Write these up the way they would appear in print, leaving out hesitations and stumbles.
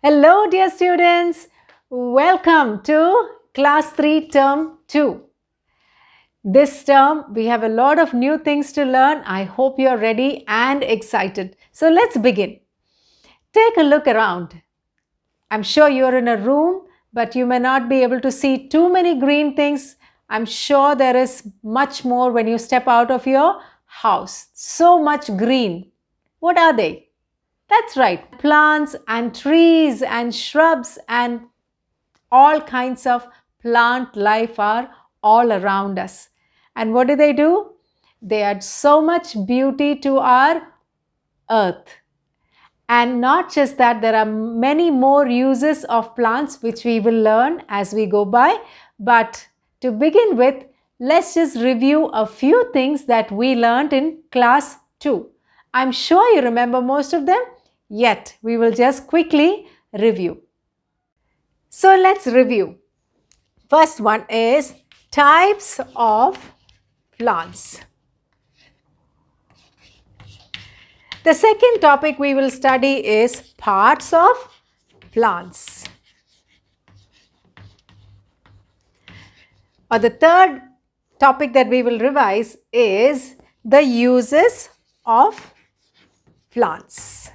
Hello, dear students. Welcome to Class 3 Term 2. This term, we have a lot of new things to learn. I hope you're ready and excited. So let's begin. Take a look around. I'm sure you're in a room, but you may not be able to see too many green things. I'm sure there is much more when you step out of your house. So much green. What are they? That's right, plants and trees and shrubs and all kinds of plant life are all around us. And what do? They add so much beauty to our earth. And not just that, there are many more uses of plants which we will learn as we go by. But to begin with, let's just review a few things that we learned in class 2. I'm sure you remember most of them, yet we will just quickly review. So let's review. First one is types of plants. The second topic we will study is parts of plants. Or the third topic that we will revise is the uses of plants.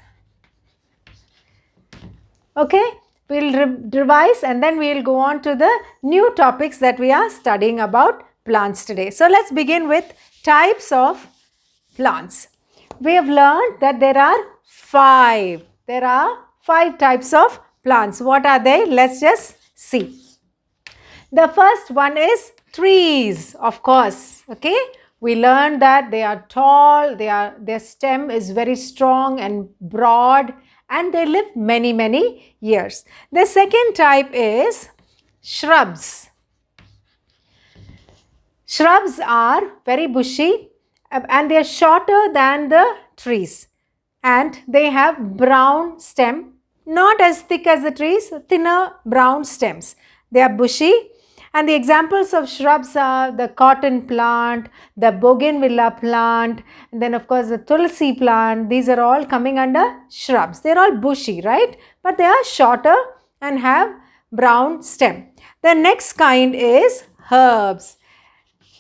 Okay, we'll revise and then we'll go on to the new topics that we are studying about plants today. So let's begin with types of plants. We have learned that there are five types of plants. What are they? Let's just see. The first one is trees, of course. Okay, we learned that they are tall, their stem is very strong and broad, and they live many years. The second type is shrubs. Shrubs are very bushy and they are shorter than the trees, and they have brown stem, not as thick as the trees, thinner brown stems. They are bushy, and the examples of shrubs are the cotton plant, the bougainvillea plant, and then of course the tulsi plant. These are all coming under shrubs. They are all bushy, right? But they are shorter and have brown stem. The next kind is herbs.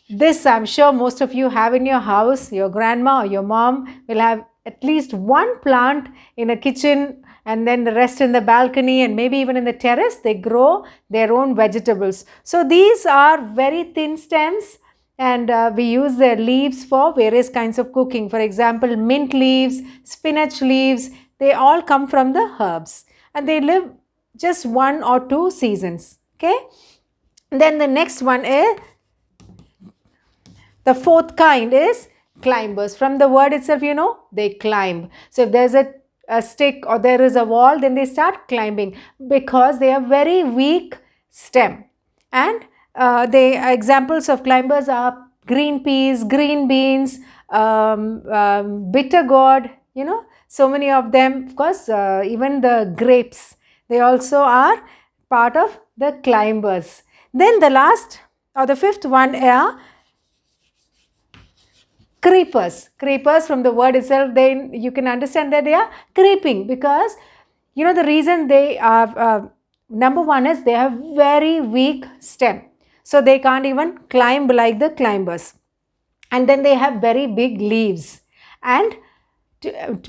This I'm sure most of you have in your house. Your grandma or your mom will have at least one plant in a kitchen, and then the rest in the balcony, and maybe even in the terrace. They grow their own vegetables. So these are very thin stems, and we use their leaves for various kinds of cooking. For example, mint leaves, spinach leaves, they all come from the herbs, and they live just 1 or 2 seasons. Okay. Then the next one is, the fourth kind is climbers. From the word itself, you know, they climb. So if there's a stick or there is a wall, then they start climbing because they have very weak stem. And the examples of climbers are green peas, green beans, bitter gourd, you know, so many of them. Of course, even the grapes, they also are part of the climbers. Then the last or the fifth one are creepers. Creepers, from the word itself, you can understand that they are creeping because, you know, the reason they are, number one is they have very weak stem. So they can't even climb like the climbers. And then they have very big leaves. And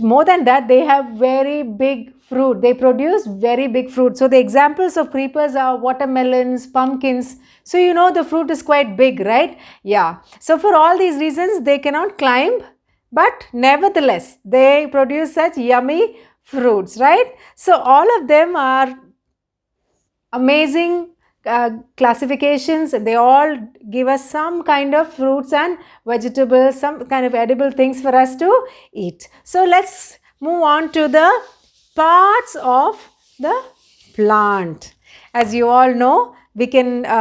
more than that, they have very big fruit. They produce very big fruit. So the examples of creepers are watermelons, pumpkins. So you know the fruit is quite big, right? Yeah. So for all these reasons, they cannot climb, but nevertheless, they produce such yummy fruits, right? So all of them are amazing classifications, and they all give us some kind of fruits and vegetables, some kind of edible things for us to eat. So let's move on to the parts of the plant. As you all know, we can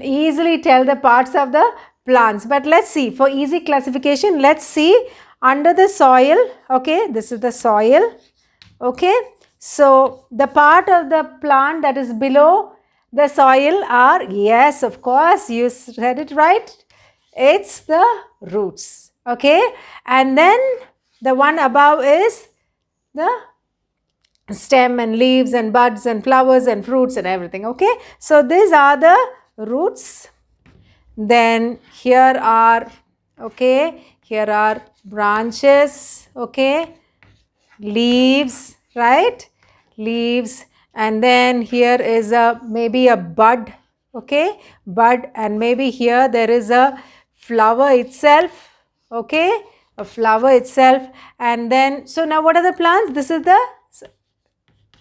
easily tell the parts of the plants, but let's see, for easy classification, let's see under the soil. Okay, this is the soil. Okay, so the part of the plant that is below the soil are, yes, of course, you said it right, it's the roots. Okay, and then the one above is the stem and leaves and buds and flowers and fruits and everything. Okay, so these are the roots. Then here are, okay, here are branches, okay, leaves, right, leaves, and then here is a maybe a bud, okay, bud, and maybe here there is a flower itself, okay, a flower itself. And then, so now what are the plants? This is the,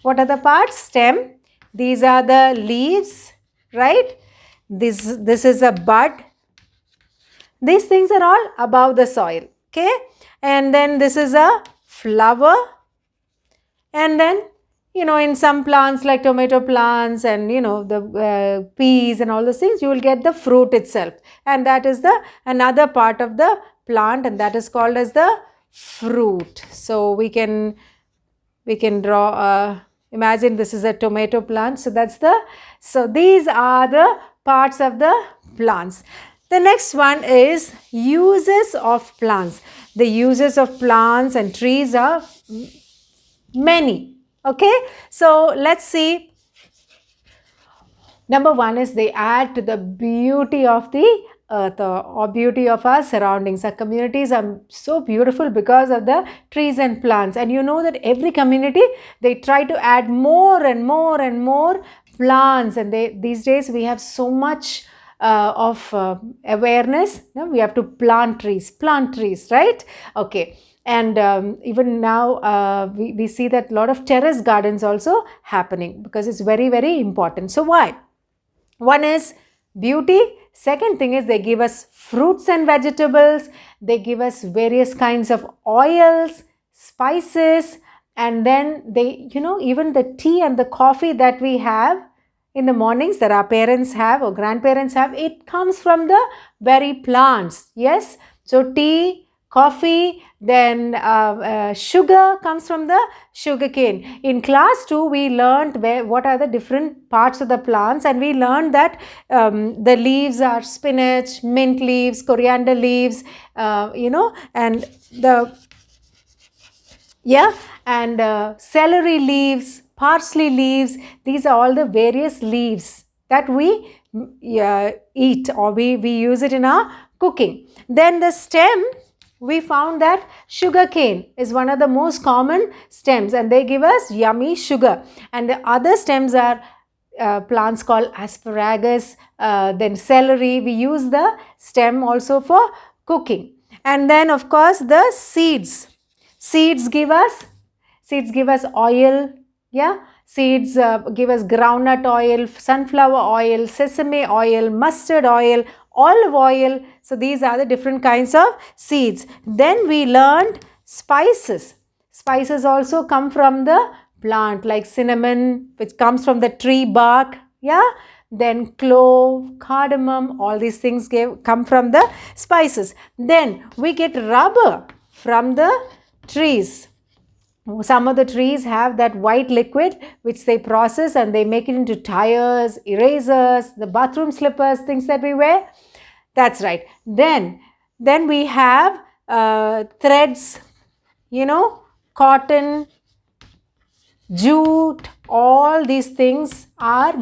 what are the parts? Stem, these are the leaves, right, this is a bud. These things are all above the soil, okay, and then this is a flower. And then, in some plants like tomato plants and the peas and all those things, you will get the fruit itself, and that is the another part of the plant, and that is called as the fruit. So we can draw, imagine this is a tomato plant, so these are the parts of the plants. The next one is uses of plants. The uses of plants and trees are many. Okay, so let's see. Number one is they add to the beauty of the earth or beauty of our surroundings. Our communities are so beautiful because of the trees and plants. And you know that every community, they try to add more and more and more plants. And these days we have so much of awareness. We have to plant trees, right? Okay. And even now we see that a lot of terrace gardens also happening because it's very, very important. So why? One is beauty. Second thing is they give us fruits and vegetables. They give us various kinds of oils, spices, and then they, even the tea and the coffee that we have in the mornings that our parents have or grandparents have, it comes from the very plants. Yes, so tea, coffee, then sugar comes from the sugar cane. In class 2, we learned what are the different parts of the plants, and we learned that the leaves are spinach, mint leaves, coriander leaves, and celery leaves, parsley leaves. These are all the various leaves that we eat, or we use it in our cooking. Then the stem, we found that sugar cane is one of the most common stems, and they give us yummy sugar. And the other stems are plants called asparagus, then celery. We use the stem also for cooking. And then of course the seeds. Seeds give us oil. Yeah, seeds give us groundnut oil, sunflower oil, sesame oil, mustard oil, olive oil. So these are the different kinds of seeds. Then we learned spices. Spices also come from the plant, like cinnamon, which comes from the tree bark. Yeah, then clove, cardamom, all these things come from the spices. Then we get rubber from the trees. Some of the trees have that white liquid which they process and they make it into tires, erasers, the bathroom slippers, things that we wear. That's right. Then we have threads, cotton, jute, all these things are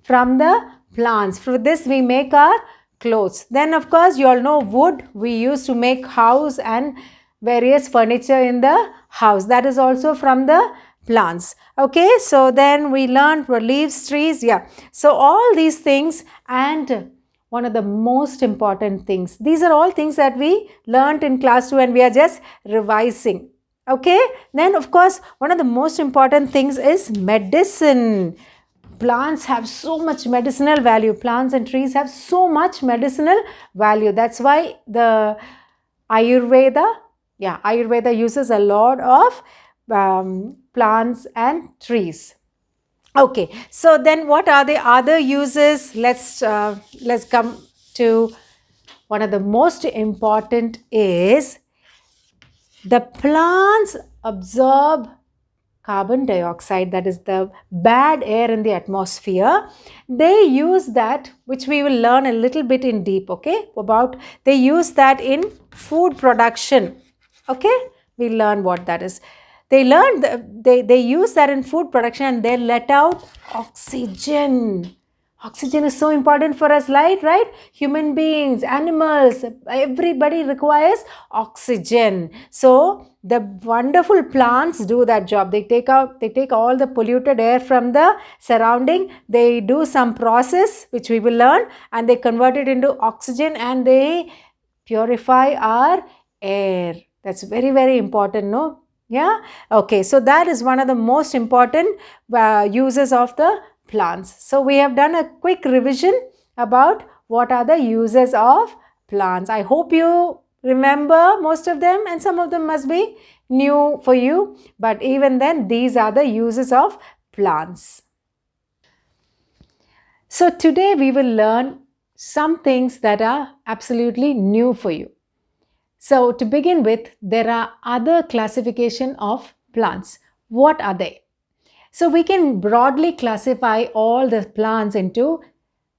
from the plants. For this we make our clothes. Then of course you all know wood we use to make house and various furniture in the house. That is also from the plants. Okay, so then we learned for leaves, trees. Yeah, so all these things. And one of the most important things, these are all things that we learned in class 2 and we are just revising. Okay, then of course one of the most important things is medicine. Plants have so much medicinal value. Plants and trees have so much medicinal value. That's why the Ayurveda uses a lot of plants and trees. Okay, so then what are the other uses? Let's come to one of the most important is the plants absorb carbon dioxide, that is the bad air in the atmosphere. They use that, which we will learn a little bit in deep, okay, about, they use that in food production. Okay, We learn what that is. They learn, they use that in food production, and they let out oxygen. Oxygen is so important for us, right? Human beings, animals, everybody requires oxygen. So the wonderful plants do that job. They take all the polluted air from the surrounding. They do some process which we will learn, and they convert it into oxygen, and they purify our air. That's very, very important, no? Yeah. Okay. So that is one of the most important uses of the plants. So we have done a quick revision about what are the uses of plants. I hope you remember most of them, and some of them must be new for you. But even then, these are the uses of plants. So today we will learn some things that are absolutely new for you. So to begin with, there are other classification of plants. What are they? So we can broadly classify all the plants into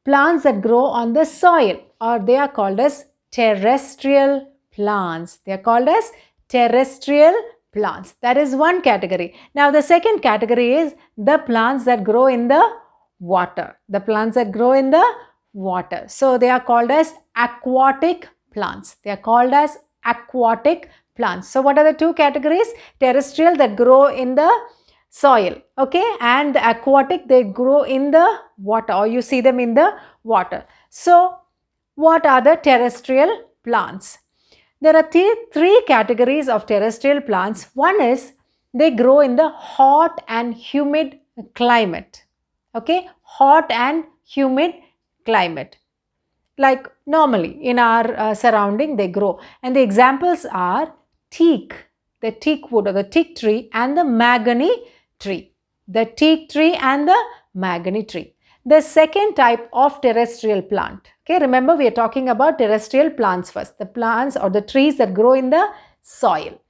plants that grow on the soil, or they are called as terrestrial plants. They are called as terrestrial plants. That is one category. Now the second category is the plants that grow in the water. The plants that grow in the water. So they are called as aquatic plants. They are called as aquatic plants. So what are the two categories? Terrestrial, that grow in the soil, okay, and the aquatic, they grow in the water, or you see them in the water. So what are the terrestrial plants? There are three categories of terrestrial plants. One is they grow in the hot and humid climate. Okay, hot and humid climate. Like normally in our surrounding, they grow. And the examples are teak, the teak wood or the teak tree, and the mahogany tree. The teak tree and the mahogany tree. The second type of terrestrial plant. Okay, remember we are talking about terrestrial plants first. The plants or the trees that grow in the soil.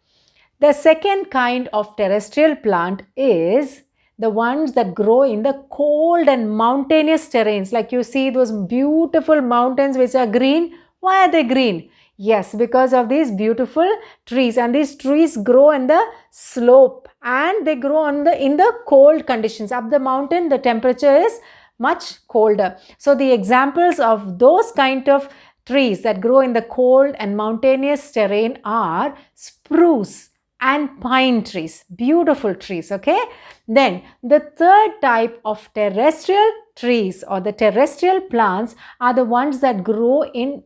The second kind of terrestrial plant is the ones that grow in the cold and mountainous terrains. Like you see those beautiful mountains which are green. Why are they green? Yes, because of these beautiful trees, and these trees grow in the slope, and they grow in the cold conditions. Up the mountain, the temperature is much colder. So the examples of those kind of trees that grow in the cold and mountainous terrain are spruce and pine trees, beautiful trees, okay? Then the third type of terrestrial trees or the terrestrial plants are the ones that grow in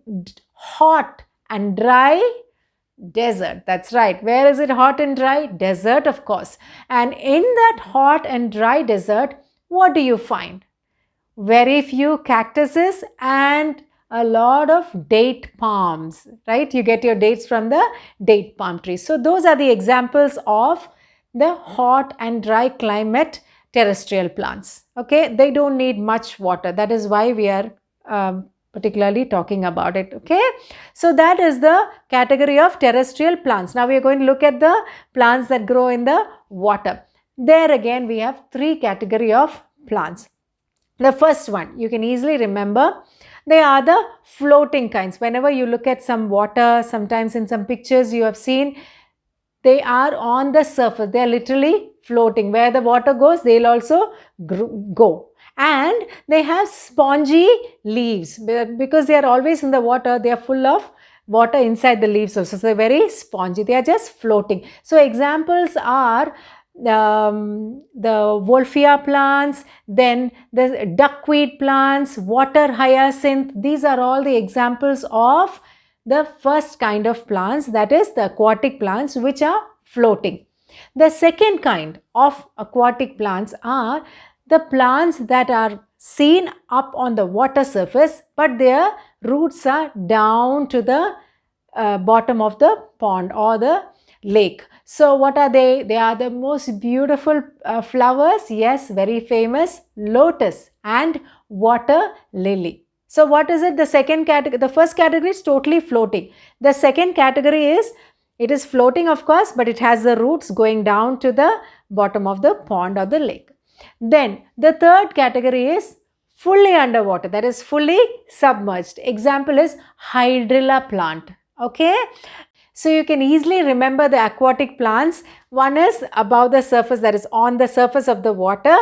hot and dry desert. That's right. Where is it hot and dry? Desert, of course. And in that hot and dry desert, what do you find? Very few cactuses and a lot of date palms, right? You get your dates from the date palm trees. So those are the examples of the hot and dry climate terrestrial plants. Okay, they don't need much water. That is why we are particularly talking about it. Okay, so that is the category of terrestrial plants. Now we are going to look at the plants that grow in the water. There again we have three category of plants. The first one you can easily remember. They are the floating kinds. Whenever you look at some water, sometimes in some pictures you have seen, they are on the surface. They are literally floating. Where the water goes, they'll also go. And they have spongy leaves. Because they are always in the water, they are full of water inside the leaves also. So they're very spongy. They are just floating. So examples are the Wolffia plants, then the duckweed plants, water hyacinth. These are all the examples of the first kind of plants, that is the aquatic plants which are floating. The second kind of aquatic plants are the plants that are seen up on the water surface, but their roots are down to the bottom of the pond or the lake. So what are they? They are the most beautiful flowers. Yes, very famous lotus and water lily. So what is it? The second category, the first category is totally floating. The second category is, it is floating of course, but it has the roots going down to the bottom of the pond or the lake. Then the third category is fully underwater, that is fully submerged. Example is hydrilla plant. Okay. So you can easily remember the aquatic plants. One is above the surface, that is on the surface of the water.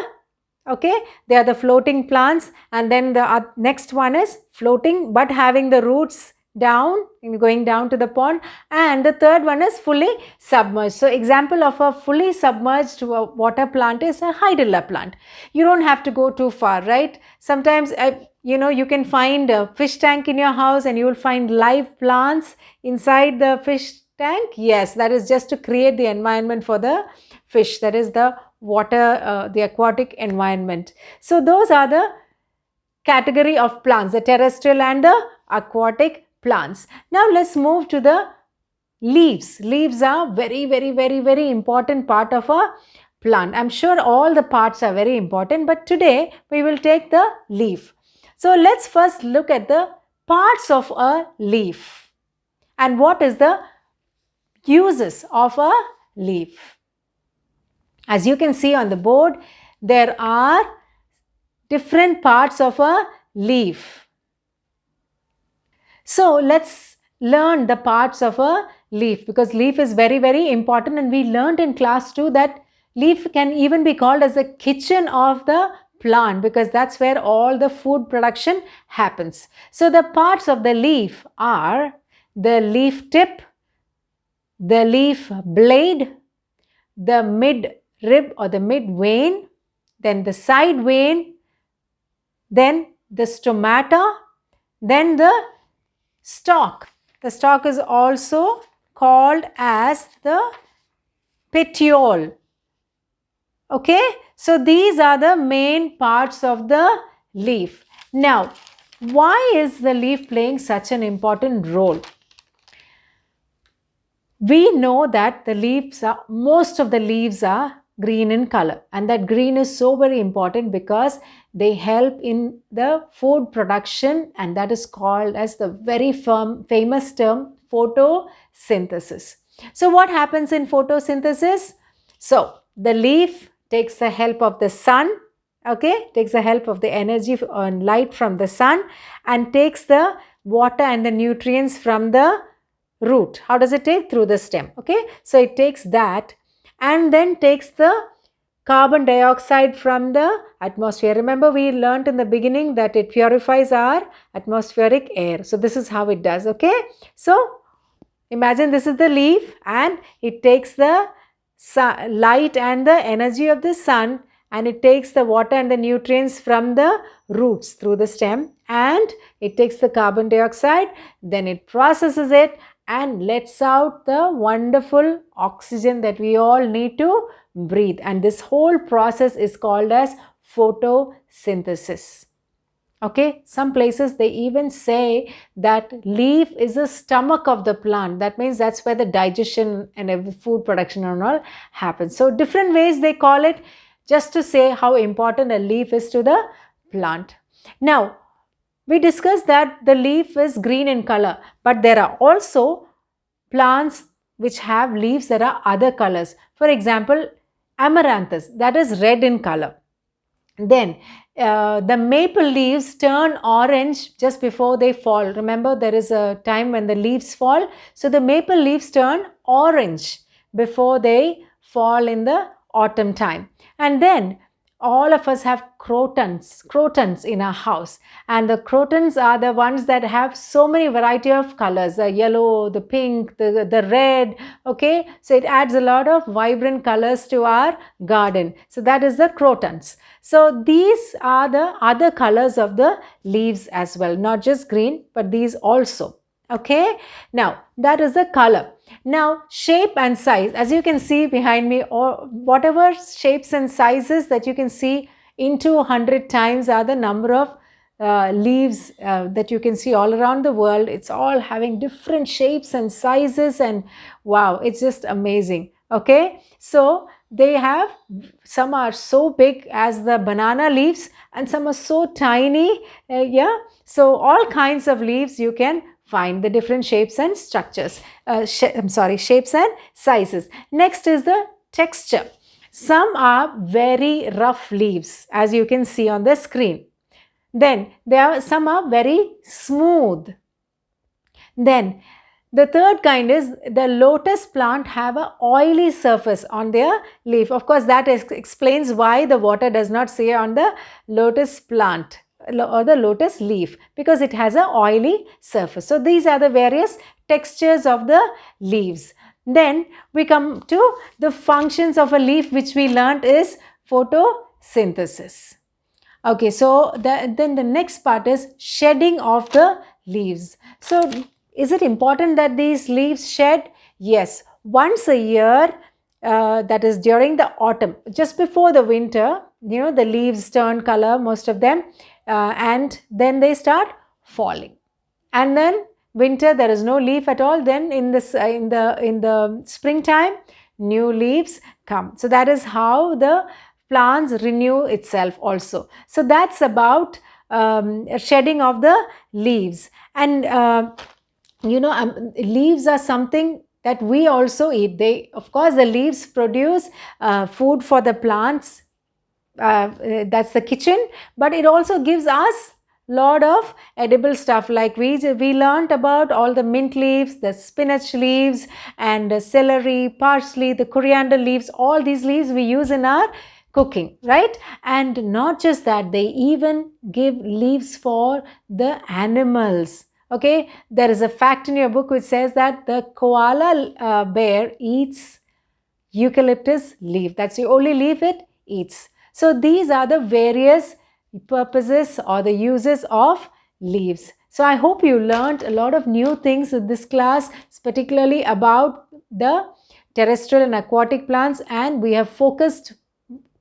Okay, they are the floating plants, and then the next one is floating but having the roots down, going down to the pond, and the third one is fully submerged. So example of a fully submerged water plant is a hydrilla plant. You don't have to go too far, right? Sometimes you can find a fish tank in your house and you will find live plants inside the fish tank. Yes, that is just to create the environment for the fish, that is the water, the aquatic environment. So those are the category of plants, the terrestrial and the aquatic plants. Now let's move to the leaves. Leaves are very important part of a plant. I'm sure all the parts are very important, but today we will take the leaf. So let's first look at the parts of a leaf and what is the uses of a leaf. As you can see on the board, there are different parts of a leaf. So let's learn the parts of a leaf, because leaf is very important, and we learned in class 2 that leaf can even be called as the kitchen of the plant, because that's where all the food production happens. So the parts of the leaf are the leaf tip, the leaf blade, the mid rib or the mid vein, then the side vein, then the stomata, then the stalk. The stalk is also called as the petiole. Okay, so these are the main parts of the leaf. Now, why is the leaf playing such an important role? We know that the leaves are, most of the leaves are green in color, and that green is so very important because they help in the food production, and that is called as the very famous term photosynthesis. So what happens in photosynthesis? So the leaf takes the help of the sun, okay, takes the help of the energy and light from the sun, and takes the water and the nutrients from the root. How does it take? Through the stem. Okay, so it takes that and then takes the carbon dioxide from the atmosphere. Remember, we learned in the beginning that it purifies our atmospheric air. So this is how it does. Okay, so imagine this is the leaf and it takes the light and the energy of the sun, and it takes the water and the nutrients from the roots through the stem, and it takes the carbon dioxide, then it processes it and lets out the wonderful oxygen that we all need to breathe. And this whole process is called as photosynthesis. Okay, some places they even say that leaf is the stomach of the plant. That means that's where the digestion and food production and all happens. So different ways they call it, just to say how important a leaf is to the plant. Now, we discussed that the leaf is green in color, but there are also plants which have leaves that are other colors. For example, amaranthus, that is red in color. Then the maple leaves turn orange just before they fall. Remember, there is a time when the leaves fall. So the maple leaves turn orange before they fall in the autumn time. And then all of us have crotons in our house, and the crotons are the ones that have so many variety of colors, the yellow, the pink, the red. Okay, so it adds a lot of vibrant colors to our garden. So that is the crotons. So these are the other colors of the leaves as well, not just green, but these also. Okay, now that is the color. Now shape and size, as you can see behind me, or whatever shapes and sizes that you can see into 100 times are the number of leaves that you can see all around the world. It's all having different shapes and sizes, and wow, it's just amazing. Okay, so they have, some are so big as the banana leaves and some are so tiny. Yeah, so all kinds of leaves you can find, the different shapes and structures, shapes and sizes. Next is the texture. Some are very rough leaves, as you can see on the screen. Then some are very smooth. Then The third kind is the lotus plant have a oily surface on their leaf. Of course, that explains why the water does not stay on the lotus plant or the lotus leaf, because it has a oily surface. So these are the various textures of the leaves. Then we come to the functions of a leaf, which we learnt is photosynthesis. Okay, so then the next part is shedding of the leaves. So is it important that these leaves shed? Yes, once a year, that is during the autumn, just before the winter, the leaves turn color, most of them, and then they start falling. And then winter, there is no leaf at all. Then in the springtime, new leaves come. So that is how the plants renew itself also. So that's about shedding of the leaves. And leaves are something that we also eat. Of course, the leaves produce food for the plants. That's the kitchen, but it also gives us lot of edible stuff, like we learnt about all the mint leaves, the spinach leaves, and celery, parsley, the coriander leaves. All these leaves we use in our cooking, right? And not just that, they even give leaves for the animals. Okay, there is a fact in your book which says that the koala bear eats eucalyptus leaf. That's the only leaf it eats. So these are the various purposes or the uses of leaves. So I hope you learned a lot of new things in this class, particularly about the terrestrial and aquatic plants, and we have focused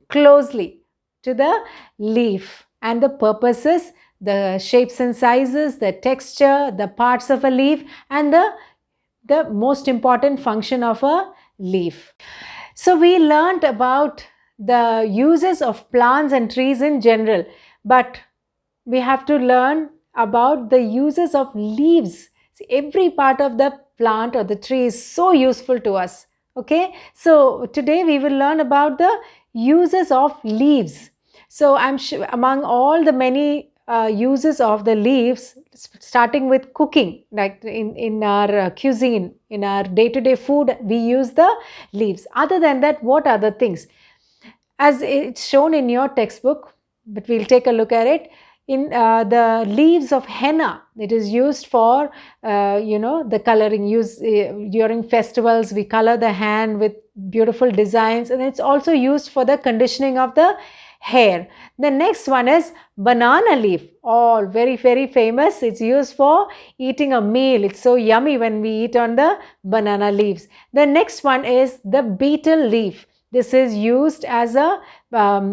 closely to the leaf and the purposes, the shapes and sizes, the texture, the parts of a leaf, and the most important function of a leaf. So we learnt about the uses of plants and trees in general, but we have to learn about the uses of leaves. See, every part of the plant or the tree is so useful to us. Okay, so today we will learn about the uses of leaves. So I'm sure among all the many uses of the leaves, starting with cooking, like in our cuisine, in our day-to-day food, we use the leaves. Other than that, what other things? As it's shown in your textbook, but we'll take a look at it. In the leaves of henna, it is used for the coloring. During festivals, we color the hand with beautiful designs, and it's also used for the conditioning of the hair. The next one is banana leaf. All very, very famous. It's used for eating a meal. It's so yummy when we eat on the banana leaves. The next one is the betel leaf. This is used as a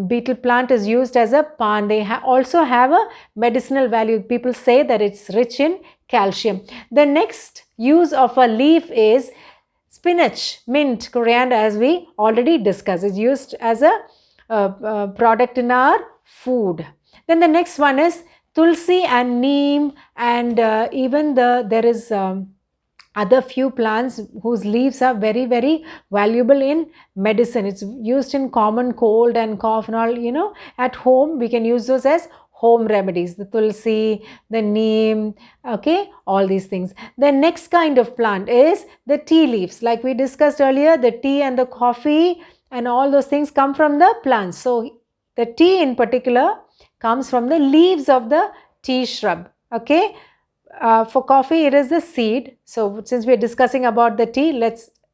betel plant is used as a pan. They also have a medicinal value. People say that it's rich in calcium. The next use of a leaf is spinach, mint, coriander, as we already discussed. It's used as a product in our food. Then the next one is tulsi and neem, and even there is other few plants whose leaves are very, very valuable in medicine. It's used in common cold and cough and all. At home we can use those as home remedies, the tulsi, the neem, okay, all these things. The next kind of plant is the tea leaves. Like we discussed earlier, the tea and the coffee and all those things come from the plants. So the tea in particular comes from the leaves of the tea shrub. Okay, for coffee it is the seed. So since we are discussing about the tea,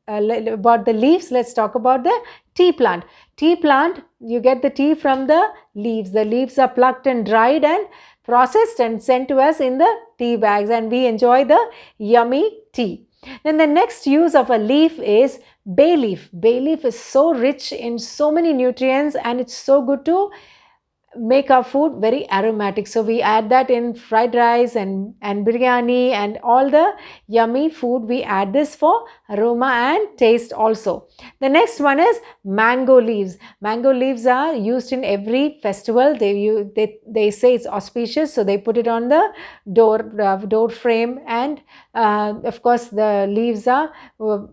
about the leaves, let's talk about the tea plant. Tea plant, you get the tea from the leaves. The leaves are plucked and dried and processed and sent to us in the tea bags, and we enjoy the yummy tea. Then the next use of a leaf is bay leaf. Bay leaf is so rich in so many nutrients, and it's so good to make our food very aromatic. So we add that in fried rice and biryani and all the yummy food. We add this for aroma and taste also. The next one is mango leaves. Mango leaves are used in every festival. They say it's auspicious, so they put it on the door frame, and of course the leaves are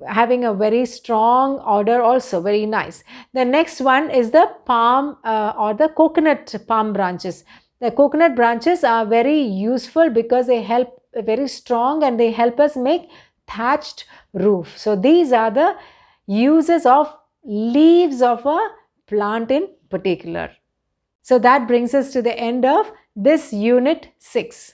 having a very strong odor also, very nice. The next one is the palm or the coconut palm branches. The coconut branches are very useful because they help very strong, and they help us make thatched roof. So these are the uses of leaves of a plant in particular. So that brings us to the end of this unit 6.